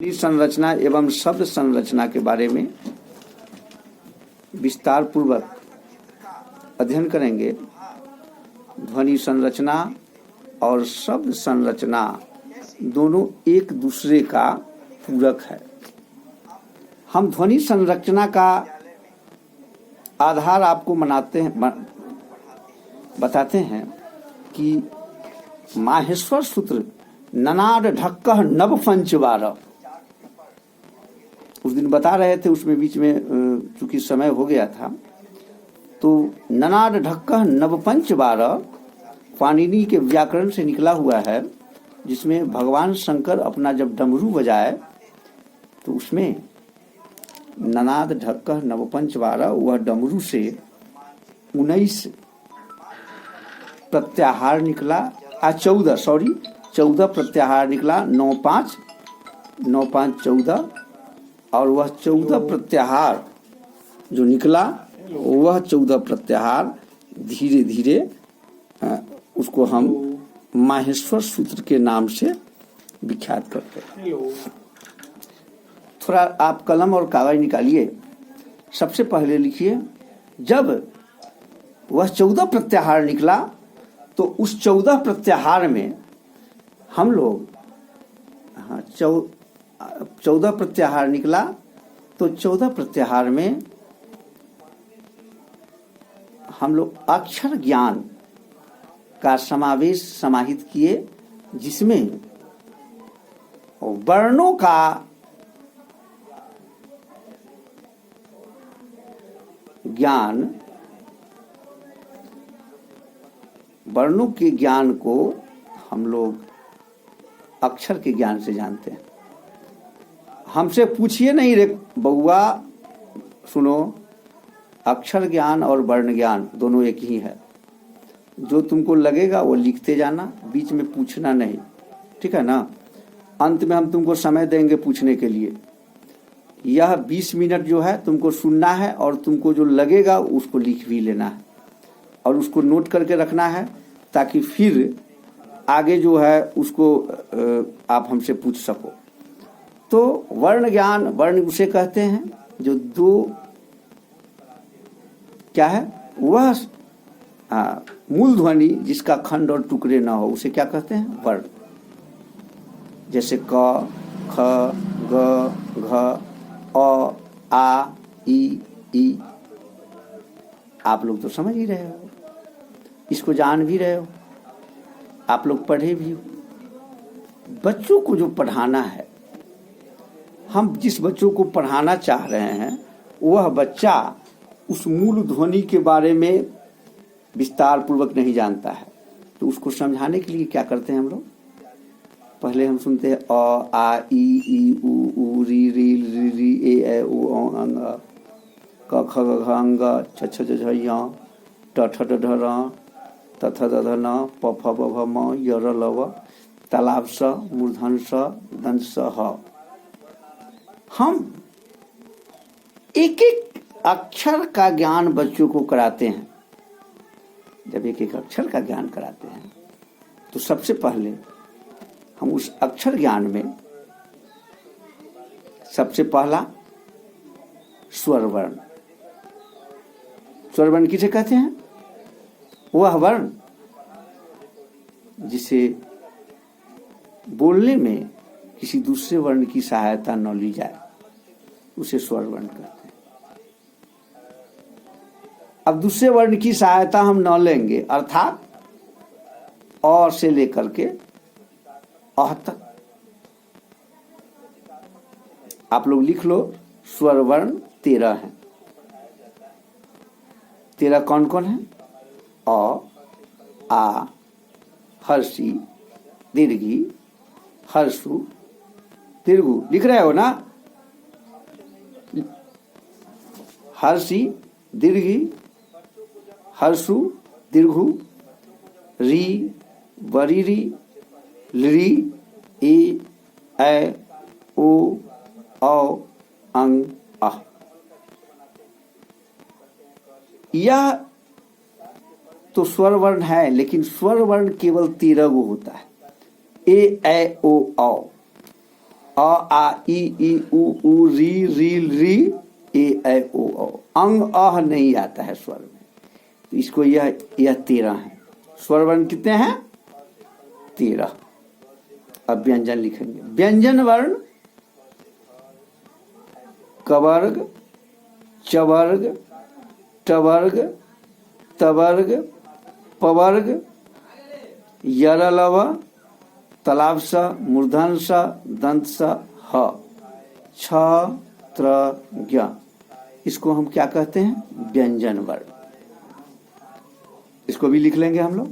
ध्वनि संरचना एवं शब्द संरचना के बारे में विस्तार पूर्वक अध्ययन करेंगे। ध्वनि संरचना और शब्द संरचना दोनों एक दूसरे का पूरक है। हम ध्वनि संरचना का आधार आपको बताते हैं कि माहेश्वर सूत्र ननाद ढक्कह नव पंचवार, उस दिन बता रहे थे, उसमें बीच में चूंकि समय हो गया था, तो ननाद ढक्कह नव पंचवार पाणिनि के व्याकरण से निकला हुआ है, जिसमें भगवान शंकर अपना जब डमरू बजाए तो उसमें ननाद ढक्कह नव पंचवार, वह डमरू से 19 प्रत्याहार निकला, 14 प्रत्याहार निकला, 9 5 14, और वह 14 प्रत्याहार जो निकला, वह 14 प्रत्याहार धीरे धीरे उसको हम माहेश्वर सूत्र के नाम से विख्यात करते हैं। थोड़ा आप कलम और कागज निकालिए। सबसे पहले लिखिए, जब वह 14 प्रत्याहार निकला तो उस 14 प्रत्याहार में हम लोग 14 प्रत्याहार निकला, तो 14 प्रत्याहार में हम लोग अक्षर ज्ञान का समावेश समाहित किए, जिसमें वर्णों का ज्ञान, वर्णों के ज्ञान को हम लोग अक्षर के ज्ञान से जानते हैं। हमसे पूछिए नहीं रे बउआ, सुनो, अक्षर ज्ञान और वर्ण ज्ञान दोनों एक ही है। जो तुमको लगेगा वो लिखते जाना, बीच में पूछना नहीं, ठीक है ना। अंत में हम तुमको समय देंगे पूछने के लिए। यह 20 मिनट जो है तुमको सुनना है, और तुमको जो लगेगा उसको लिख भी लेना है और उसको नोट करके रखना है, ताकि फिर आगे जो है उसको आप हमसे पूछ सको। तो वर्ण ज्ञान, वर्ण उसे कहते हैं जो दो क्या है, वह मूल ध्वनि जिसका खंड और टुकड़े ना हो, उसे क्या कहते हैं, वर्ण। जैसे क, ख, ग, घ, अ, आ, ई। आप लोग तो समझ ही रहे हो, इसको जान भी रहे हो, आप लोग पढ़े भी हो। बच्चों को जो पढ़ाना है, हम जिस बच्चों को पढ़ाना चाह रहे हैं, वह बच्चा उस मूल ध्वनि के बारे में विस्तार पूर्वक नहीं जानता है। तो उसको समझाने के लिए क्या करते हैं हम लोग, पहले हम सुनते हैं अ, आ, ई, उ, री, री, ए, ऐ, ओ, औ, अंग, क, ख, ग, घ, अंग, छ, छ, ज, झ, य, ट, ठ, ड, ढ, र, त, थ, द, ध, न, प, फ, ब, भ, म, य, र, ल, व, तालाब स, मूर्धन स, दंत स, ह। हम एक एक अक्षर का ज्ञान बच्चों को कराते हैं। जब एक एक अक्षर का ज्ञान कराते हैं तो सबसे पहले हम उस अक्षर ज्ञान में सबसे पहला स्वर वर्ण। स्वर वर्ण किसे कहते हैं, वह वर्ण जिसे बोलने में किसी दूसरे वर्ण की सहायता न ली जाए, उसे स्वर वर्ण कहते हैं। अब दूसरे वर्ण की सहायता हम न लेंगे, अर्थात अ से लेकर के अह तक। आप लोग लिख लो, स्वर वर्ण 13 हैं। 13 कौन कौन है, अ, आ, हर्षी, दीर्घी, हर्षु, दीर्घु। लिख रहे हो ना, हर्षी, दीर्घी, हर्षु, दीर्घु, री, वरीरी, लरी, ए, ऐ, ओ, औ, अंग, अह। यह तो स्वर वर्ण है, लेकिन स्वर वर्ण केवल 13 गो होता है। ए, ऐ, ओ, औ। अ आ ई उ ऊ री ए ऐ ओ औ। अंग अह नहीं आता है स्वर में, तो इसको यह 13 है। स्वर वर्ण कितने हैं? 13। अब व्यंजन लिखेंगे। व्यंजन वर्ण कवर्ग, चवर्ग, टवर्ग, तवर्ग, पवर्ग, यरलव, तलाव स, मूर्धन स, दंत स, ह, छ, त्र, ज्ञ। इसको हम क्या कहते हैं? व्यंजन वर्ण। इसको भी लिख लेंगे हम लोग।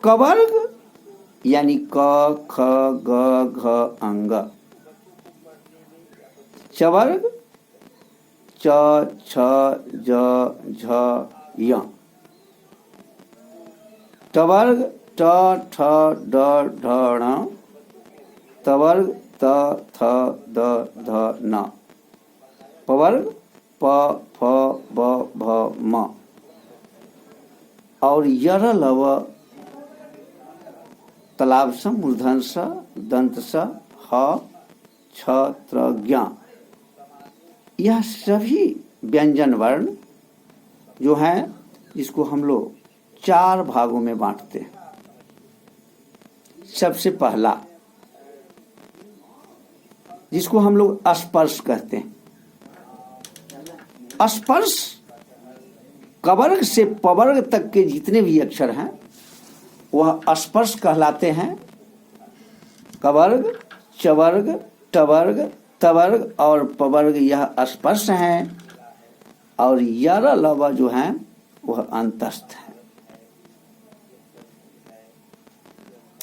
कवर्ग यानी क, ख, ग, घ, अंग। चवर्ग च, छ, ज, झ, य। टवर्ग ट, ठ, ड, ढ, ण। तवर्ग त, थ, द, ध, न। पवर्ग प, फ, ब, भ, म। और यर लव तलाव स, मूर्धन स, दंत स, ह, छ, त्र, ज्ञ। यह सभी व्यंजन वर्ण जो हैं, इसको हम लोग 4 भागों में बांटते हैं। सबसे पहला, जिसको हम लोग स्पर्श कहते हैं। स्पर्श कवर्ग से पवर्ग तक के जितने भी अक्षर हैं वह स्पर्श कहलाते हैं। कवर्ग, चवर्ग, टवर्ग, तवर्ग और पवर्ग यह स्पर्श हैं, और यर लव जो हैं वह अंतस्थ है।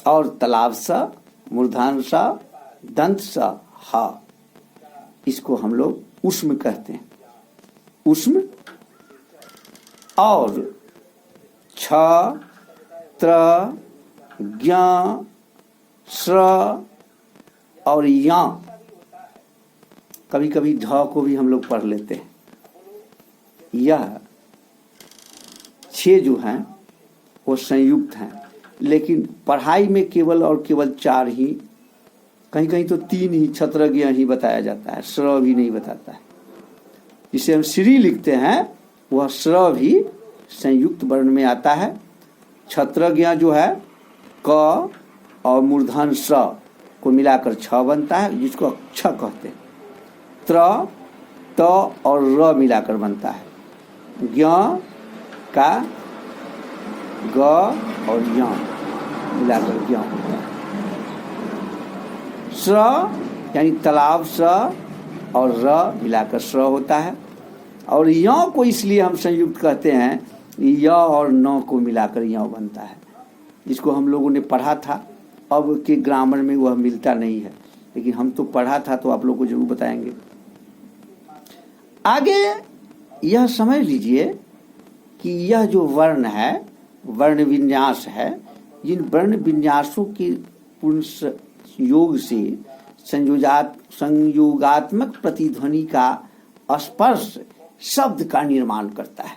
और तलाव सा, मूर्धन सा, दंत सा, हा, इसको हम लोग उष्म कहते हैं। उष्म। और छ, त्र, ज्ञ, श्र और या, कभी कभी ढ को भी हम लोग पढ़ लेते हैं। यह 6 जो हैं वो संयुक्त हैं, लेकिन पढ़ाई में केवल और केवल 4 ही, कहीं कहीं तो 3 ही, छत्रज्ञ ही बताया जाता है, श्र भी नहीं बताता है। जिसे हम श्री लिखते हैं वह श्र भी संयुक्त वर्ण में आता है। छत्रज्ञ जो है क और मूर्धन स को मिलाकर 6 बनता है, जिसको क्ष कहते हैं। त्र, त और र मिलाकर बनता है। ज्ञ का ग और य मिलाकर ज्ञ होता है। श्र यानी तालाब स और र मिलाकर श्र होता है। और य को इसलिए हम संयुक्त कहते हैं, य और न को मिलाकर य बनता है, जिसको हम लोगों ने पढ़ा था। अब के ग्रामर में वह मिलता नहीं है, लेकिन हम तो पढ़ा था, तो आप लोग को जरूर बताएंगे। आगे यह समझ लीजिए कि यह जो वर्ण है, वर्ण विन्यास है, जिन वर्ण विन्यासों के पूर्ण योग से संयोगात्मक प्रतिध्वनि का स्पर्श शब्द का निर्माण करता है।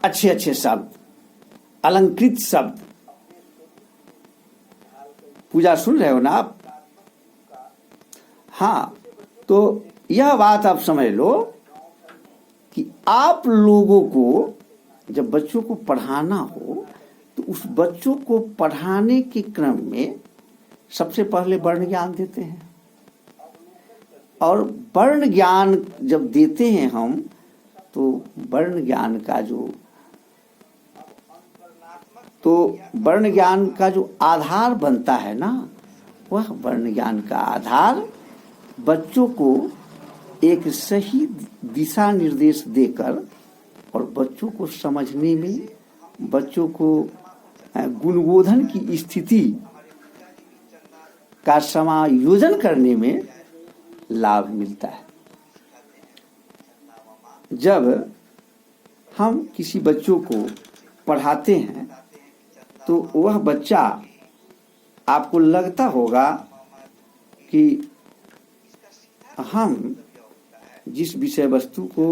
अच्छे अच्छे शब्द, अलंकृत शब्द। पूजा सुन रहे हो ना आप? हाँ, तो यह बात आप समझ लो कि आप लोगों को जब बच्चों को पढ़ाना हो, तो उस बच्चों को पढ़ाने के क्रम में सबसे पहले वर्ण ज्ञान देते हैं। और वर्ण ज्ञान जब देते हैं हम, तो वर्ण ज्ञान का जो आधार बनता है ना, वह वर्ण ज्ञान का आधार बच्चों को एक सही दिशा निर्देश देकर और बच्चों को समझने में, बच्चों को गुणबोधन की स्थिति का समायोजन करने में लाभ मिलता है। जब हम किसी बच्चों को पढ़ाते हैं, तो वह बच्चा, आपको लगता होगा कि हम जिस विषय वस्तु को,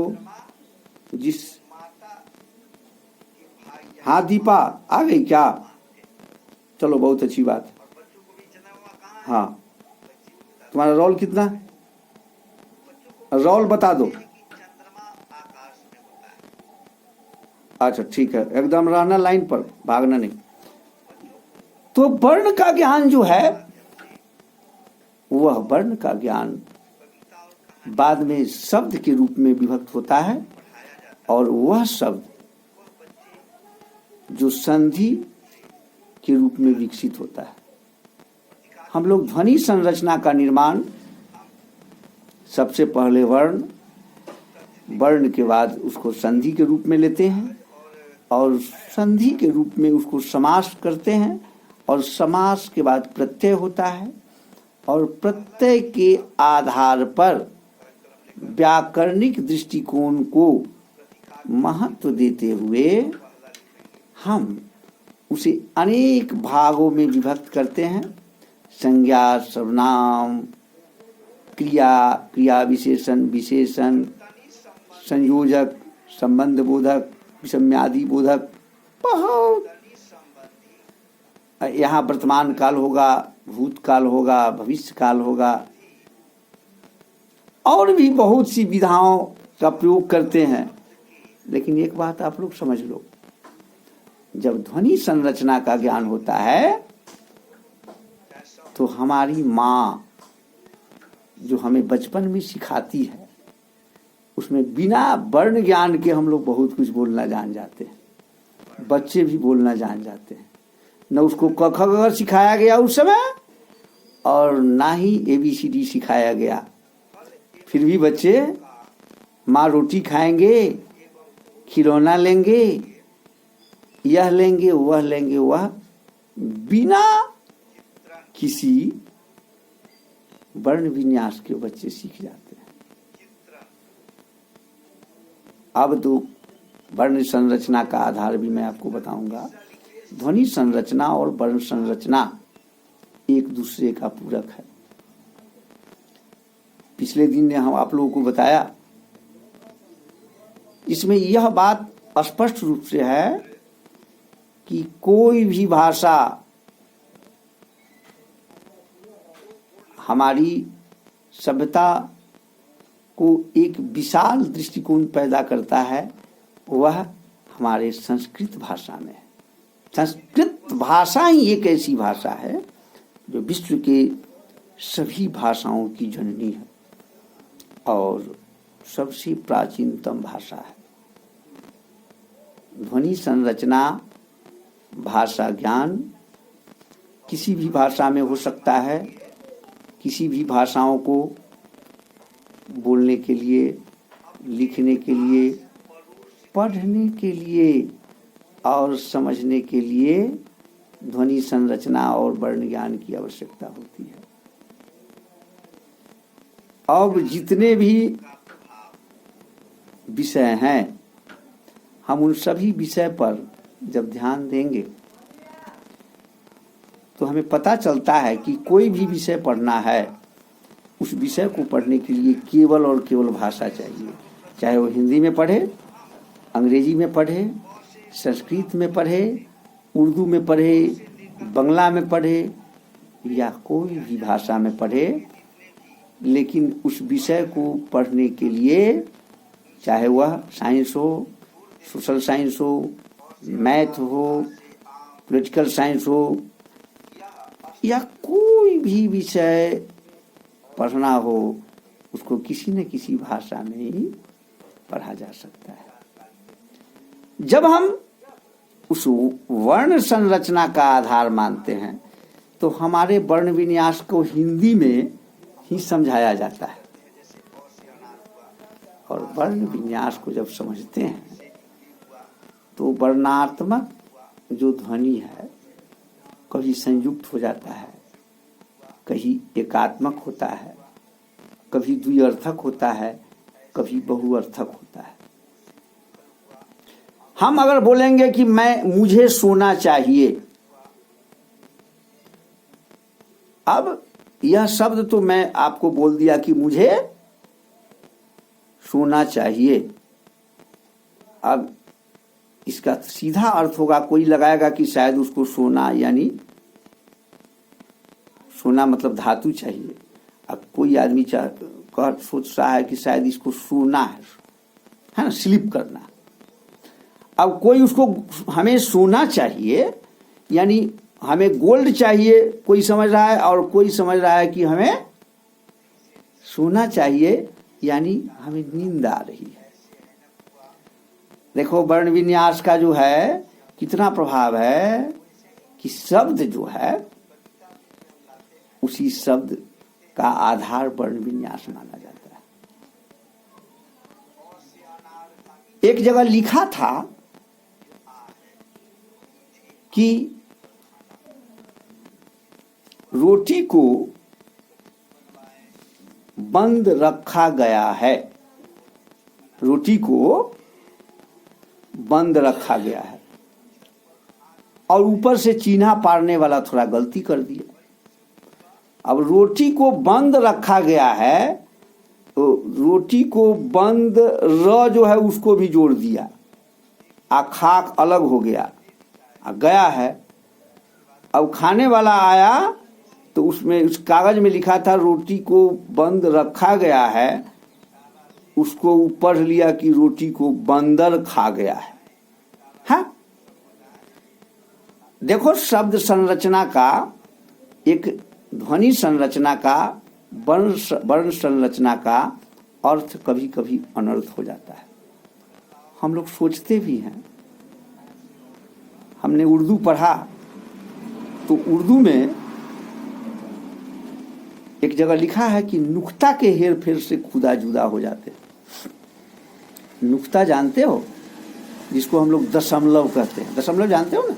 हाँ दीपा आ गई क्या? चलो बहुत अच्छी बात। हाँ, तुम्हारा रोल कितना, रोल बता दो। अच्छा ठीक है, एकदम रहना लाइन पर, भागना नहीं। तो वर्ण का ज्ञान जो है, वह वर्ण का ज्ञान बाद में शब्द के रूप में विभक्त होता है, और वह शब्द जो संधि के रूप में विकसित होता है। हम लोग ध्वनि संरचना का निर्माण सबसे पहले वर्ण, वर्ण के बाद उसको संधि के रूप में लेते हैं, और संधि के रूप में उसको समास करते हैं, और समास के बाद प्रत्यय होता है, और प्रत्यय के आधार पर व्याकरणिक दृष्टिकोण को महत्व देते हुए हम उसे अनेक भागों में विभक्त करते हैं। संज्ञा, सर्वनाम, क्रिया, क्रिया विशेषण, विशेषण, संयोजक, संबंध बोधक, विषम्यादि बोधक, बहुत। यहाँ वर्तमान काल होगा, भूतकाल होगा, भविष्य काल होगा, और भी बहुत सी विधाओं का प्रयोग करते हैं। लेकिन एक बात आप लोग समझ लो, जब ध्वनि संरचना का ज्ञान होता है तो हमारी माँ जो हमें बचपन में सिखाती है, उसमें बिना वर्ण ज्ञान के हम लोग बहुत कुछ बोलना जान जाते हैं। बच्चे भी बोलना जान जाते हैं। न उसको क ख ग सिखाया गया उस समय, और ना ही ABCD सिखाया गया, फिर भी बच्चे माँ रोटी खाएंगे, खिलौना लेंगे, यह लेंगे, वह बिना किसी वर्ण विन्यास के बच्चे सीख जाते हैं। अब तो वर्ण संरचना का आधार भी मैं आपको बताऊंगा। ध्वनि संरचना और वर्ण संरचना एक दूसरे का पूरक है। पिछले दिन ने हम आप लोगों को बताया, इसमें यह बात स्पष्ट रूप से है कि कोई भी भाषा हमारी सभ्यता को एक विशाल दृष्टिकोण पैदा करता है, वह हमारे संस्कृत भाषा में है। संस्कृत भाषा ही एक ऐसी भाषा है जो विश्व के सभी भाषाओं की जननी है और सबसे प्राचीनतम भाषा है। ध्वनि संरचना, भाषा ज्ञान किसी भी भाषा में हो सकता है। किसी भी भाषाओं को बोलने के लिए, लिखने के लिए, पढ़ने के लिए और समझने के लिए ध्वनि संरचना और वर्ण ज्ञान की आवश्यकता होती है। अब जितने भी विषय हैं, हम उन सभी विषय पर जब ध्यान देंगे तो हमें पता चलता है कि कोई भी विषय पढ़ना है, उस विषय को पढ़ने के लिए केवल और केवल भाषा चाहिए। चाहे वो हिंदी में पढ़े, अंग्रेजी में पढ़े, संस्कृत में पढ़े, उर्दू में पढ़े, बंगला में पढ़े या कोई भी भाषा में पढ़े, लेकिन उस विषय को पढ़ने के लिए चाहे वह साइंस हो, सोशल साइंस हो, मैथ हो, पॉलिटिकल साइंस हो या कोई भी विषय पढ़ना हो, उसको किसी न किसी भाषा में ही पढ़ा जा सकता है। जब हम उस वर्ण संरचना का आधार मानते हैं तो हमारे वर्ण विन्यास को हिंदी में ही समझाया जाता है, और वर्ण विन्यास को जब समझते हैं तो वर्णात्मक जो ध्वनि है कभी संयुक्त हो जाता है, कभी एकात्मक होता है, कभी द्विअर्थक होता है, कभी बहुअर्थक होता है। हम अगर बोलेंगे कि मुझे सोना चाहिए, अब यह शब्द तो मैं आपको बोल दिया कि मुझे सोना चाहिए। अब इसका सीधा अर्थ होगा, कोई लगाएगा कि शायद उसको सोना यानी सोना मतलब धातु चाहिए। अब कोई आदमी सोच रहा है कि शायद इसको सोना है ना, स्लिप करना। अब कोई उसको हमें सोना चाहिए यानी हमें गोल्ड चाहिए, कोई समझ रहा है, और कोई समझ रहा है कि हमें सोना चाहिए यानी हमें नींद आ रही है। देखो वर्ण विन्यास का जो है कितना प्रभाव है कि शब्द जो है उसी शब्द का आधार वर्ण विन्यास माना जाता है। एक जगह लिखा था कि रोटी को बंद रखा गया है, रोटी को बंद रखा गया है, और ऊपर से चिन्हा पाड़ने वाला थोड़ा गलती कर दिया। अब रोटी को बंद रखा गया है तो रोटी को बंद र जो है उसको भी जोड़ दिया, आ खाक अलग हो गया, गया है। अब खाने वाला आया तो उसमें उस कागज में लिखा था रोटी को बंद रखा गया है, उसको पढ़ लिया कि रोटी को बंदर खा गया है। हाँ, देखो शब्द संरचना का, एक ध्वनि संरचना का, वर्ण संरचना का अर्थ कभी कभी अनर्थ हो जाता है। हम लोग सोचते भी हैं, हमने उर्दू पढ़ा तो उर्दू में एक जगह लिखा है कि नुक्ता के हेर फेर से खुदा जुदा हो जाते। नुक्ता जानते हो, जिसको हम लोग दशमलव कहते हैं, दशमलव जानते हो ना,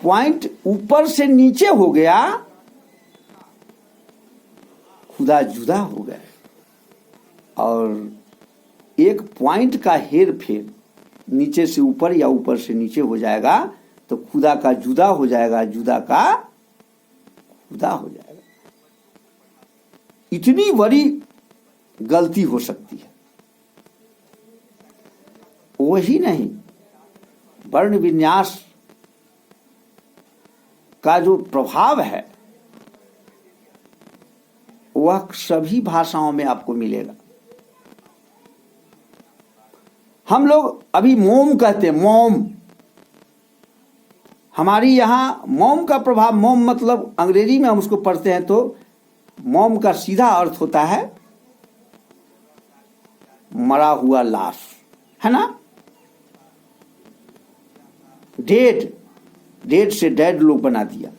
पॉइंट ऊपर से नीचे हो गया, खुदा जुदा हो गए। और एक पॉइंट का हेर फेर नीचे से ऊपर या ऊपर से नीचे हो जाएगा तो खुदा का जुदा हो जाएगा, जुदा का खुदा हो जाएगा। इतनी बड़ी गलती हो सकती है। वही नहीं, वर्ण विन्यास का जो प्रभाव है वह सभी भाषाओं में आपको मिलेगा। हम लोग अभी मोम कहते हैं, मोम, हमारी यहां मोम का प्रभाव, मोम मतलब अंग्रेजी में हम उसको पढ़ते हैं तो मोम का सीधा अर्थ होता है मरा हुआ लाश, है ना। डेड से डेड लोग बना दिया।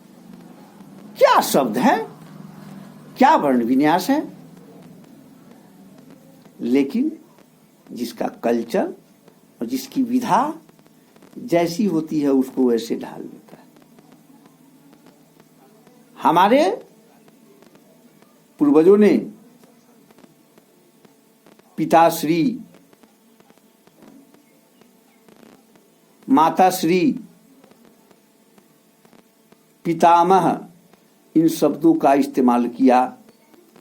क्या शब्द है, क्या वर्ण विन्यास है। लेकिन जिसका कल्चर और जिसकी विधा जैसी होती है उसको वैसे ढाल देता है। हमारे पूर्वजों ने पिताश्री, माताश्री, पितामह, इन शब्दों का इस्तेमाल किया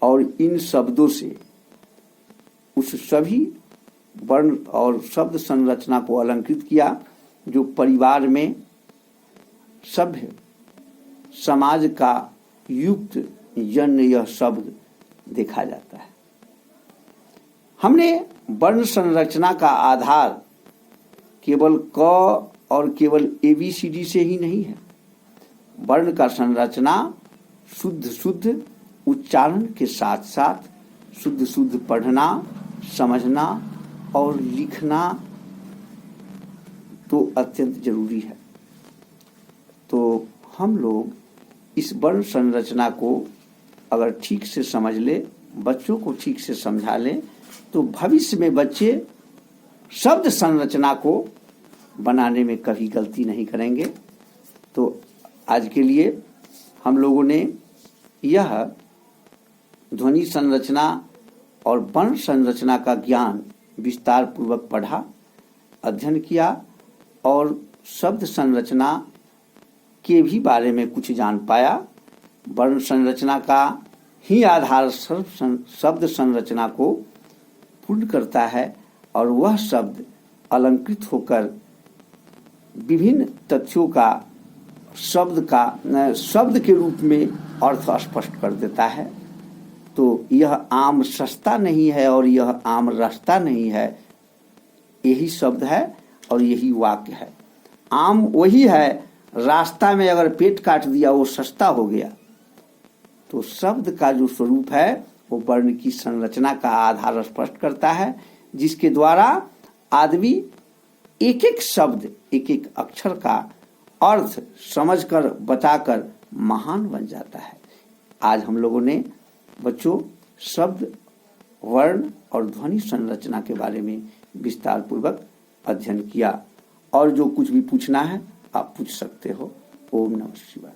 और इन शब्दों से उस सभी वर्ण और शब्द संरचना को अलंकृत किया जो परिवार में सभ्य समाज का युक्त जन्य यह शब्द देखा जाता है। हमने वर्ण संरचना का आधार केवल क और केवल ABCD से ही नहीं है। वर्ण का संरचना शुद्ध उच्चारण के साथ साथ शुद्ध पढ़ना, समझना और लिखना तो अत्यंत जरूरी है। तो हम लोग इस वर्ण संरचना को अगर ठीक से समझ ले, बच्चों को ठीक से समझा लें तो भविष्य में बच्चे शब्द संरचना को बनाने में कभी गलती नहीं करेंगे। तो आज के लिए हम लोगों ने यह ध्वनि संरचना और वर्ण संरचना का ज्ञान विस्तार पूर्वक पढ़ा, अध्ययन किया और शब्द संरचना के भी बारे में कुछ जान पाया। वर्ण संरचना का ही आधार शब्द संरचना को पूर्ण करता है और वह शब्द अलंकृत होकर विभिन्न तथ्यों का शब्द के रूप में अर्थ स्पष्ट कर देता है। तो यह आम सस्ता नहीं है और यह आम रास्ता नहीं है, यही शब्द है और यही वाक्य है। आम वही है, रास्ता में अगर पेट काट दिया वो सस्ता हो गया। तो शब्द का जो स्वरूप है वो वर्ण की संरचना का आधार स्पष्ट करता है, जिसके द्वारा आदमी एक एक शब्द, एक एक अक्षर का अर्थ समझकर बताकर महान बन जाता है। आज हम लोगों ने बच्चों शब्द, वर्ण और ध्वनि संरचना के बारे में विस्तार पूर्वक अध्ययन किया, और जो कुछ भी पूछना है आप पूछ सकते हो। ओम नमः शिवाय।